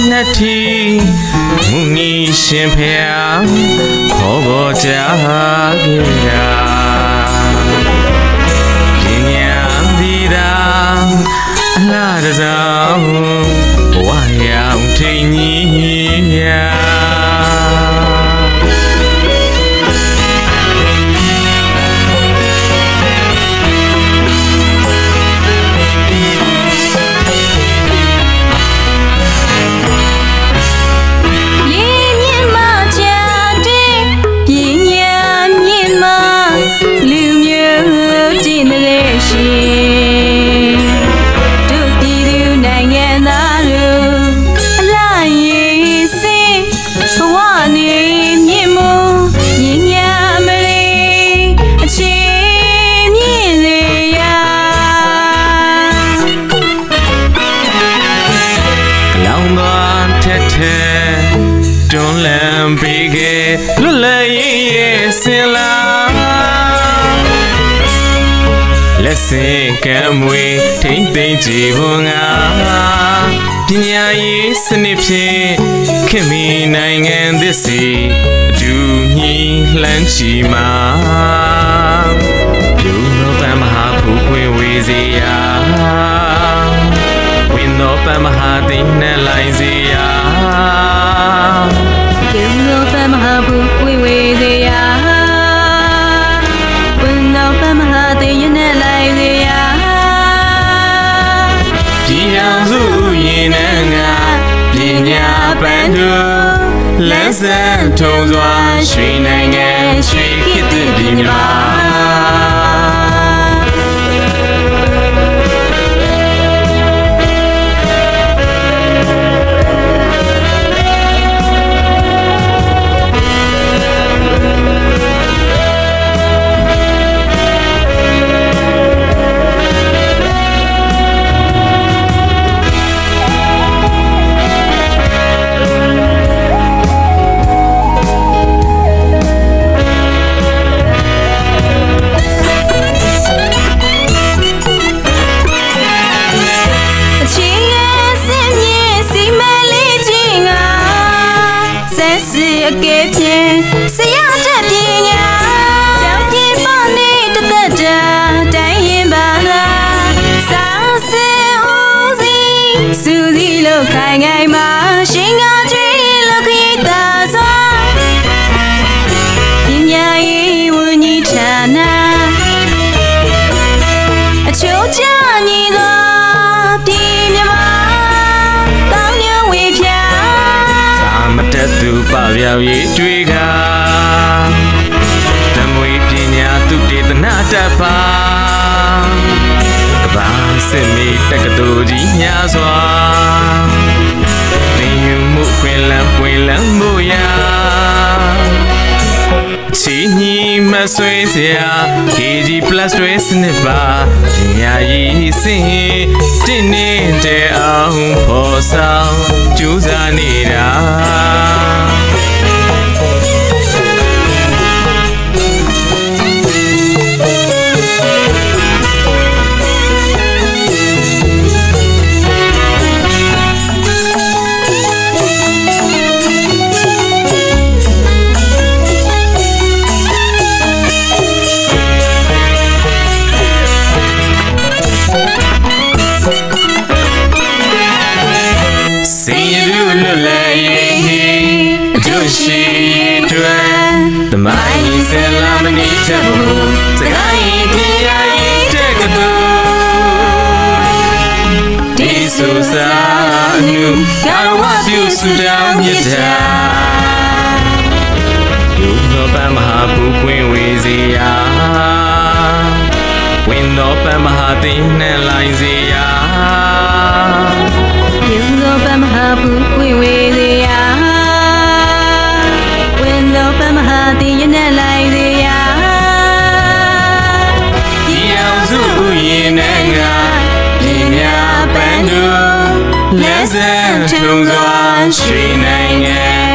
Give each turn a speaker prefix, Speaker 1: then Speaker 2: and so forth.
Speaker 1: နှစ်ထီမူကြီးရှင်ဖျားခေါ်ပေါ်ကြခဲ့တာပညာဒီတာအလားတစောင်းဘဝရောင်ထိန်ကြီးညာတွန်းလန်းပေးခဲ့လွတ်လပ်ရေးရဲ့စင်လာလက်စင်ကံမွေထိမ့်သိမ့်ကြည်ဖို့ငါပညာရေးစနစ်ဖြင့်ခင်မီနိုင်ငံသစ်စီအတူညီလှမ်းချီမှာပြုလို့ပန်းမဟာဖူးခွင့်ဝေစေရာဝင်တော့ပန်းမဟာသိနဲ့လိုက်စေရာ
Speaker 2: မဟာဘူဝေဝေစေယာဝိနောပမဟာတေယနဲ့လိုက်စေယာ
Speaker 1: ဒီအောင်စုရင်နဲ့ငါပညာပန်းတို့လမ်းစံထုံစွာရွှေနိုင်ငံရွှေခေတ်ဒီမြန်မာ
Speaker 2: အကဲဖြင့်ဆရာတက်ပညာကြောင့်ပြပနေတဲ့သက်တာတိုင်းရင်ပါလားစောင်းစင်ဦးစီစူစီလို့ခိုင်ခိုင်မှာရှင်ကကြွေးလို့ခိတာစွာပညာရေးဝန်ကြီးဌာနအချိုးချညီသောပြည်မြမကောင်းညဝေဖြာ
Speaker 1: မတက်သူပပျောက်ရေးတွေကဓမ္မဝေပညာသူတေသနာတတ်ပါကဘာစစ်မီတက္ကသိုလ်ကြီးများစွာသင်ယူမှုခွင့်လန်းပွင့်လန်းမှုရာချီညီမဆွေးစရာ KG+ တွေစနစ်ပါပညာရေးစင်တင်းနေတဲ့အောင်ဖော်ဆောင်ကြိုးစားနေတာရှိတွေတမိုင်းဆယ်လာမနေချဘူးစကိုင်းပညာရေးတက္ကသိုလ်ဒီဆိုစာနုကာဝပြုစုတောင်းမြတ်တာယုံတော်ပမဟာဘူပွင့်ဝေစီယာဝင်တော်ပမဟာသိနဲ့လိုက်စီယာ
Speaker 2: ယုံတော်ပမဟာဘူပွင့်ဝေစီယာပမဟာတိယနဲ့လိုက်စေရာ
Speaker 1: ဒီအောင်စုရင်နဲ့ငါပညာပန်းတို့လက်စံထုံစွာရွှေနိုင်ငံ